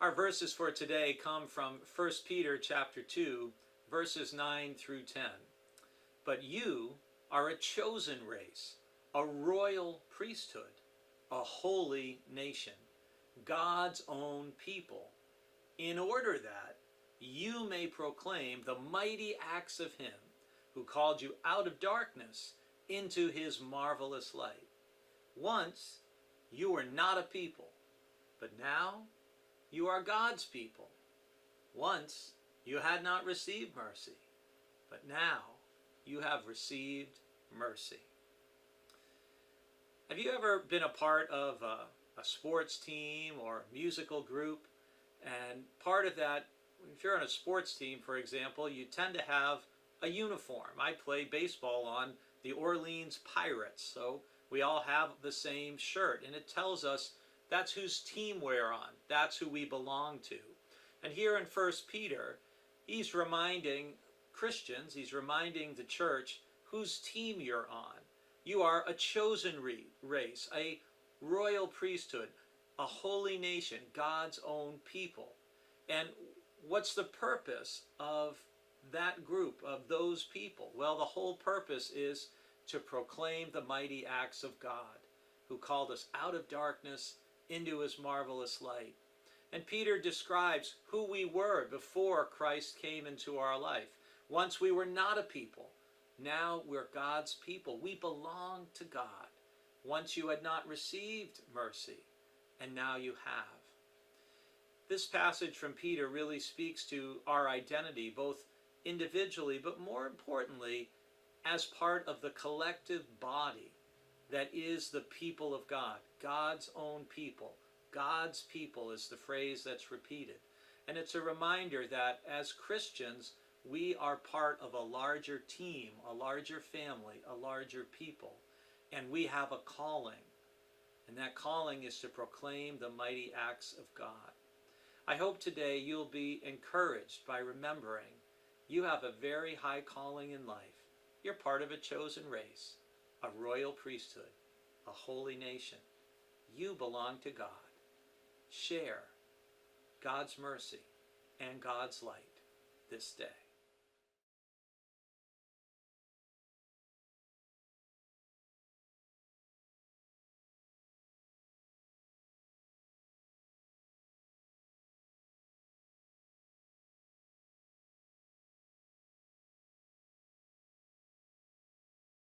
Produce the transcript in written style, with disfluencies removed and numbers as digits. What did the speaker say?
Our verses for today come from 1 Peter chapter 2, verses 9 through 10. But you are a chosen race, a royal priesthood, a holy nation, God's own people, in order that you may proclaim the mighty acts of him who called you out of darkness into his marvelous light. Once you were not a people, but now you are God's people. Once you had not received mercy, but now you have received mercy. Have you ever been a part of a sports team or musical group? And part of that, if you're on a sports team, for example, you tend to have a uniform. I play baseball on the Orleans Pirates, so we all have the same shirt, and it tells us that's whose team we're on. That's who we belong to. And here in 1 Peter, he's reminding Christians, he's reminding the church whose team you're on. You are a chosen race, a royal priesthood, a holy nation, God's own people. And what's the purpose of that group, of those people? Well, the whole purpose is to proclaim the mighty acts of God, who called us out of darkness into his marvelous light. And Peter describes who we were before Christ came into our life. Once we were not a people. Now we're God's people. We belong to God. Once you had not received mercy, and now you have. This passage from Peter really speaks to our identity, both individually, but more importantly, as part of the collective body that is the people of God, God's own people. God's people is the phrase that's repeated. And it's a reminder that as Christians, we are part of a larger team, a larger family, a larger people. And we have a calling. And that calling is to proclaim the mighty acts of God. I hope today you'll be encouraged by remembering you have a very high calling in life. You're part of a chosen race, a royal priesthood, a holy nation. You belong to God. Share God's mercy and God's light this day.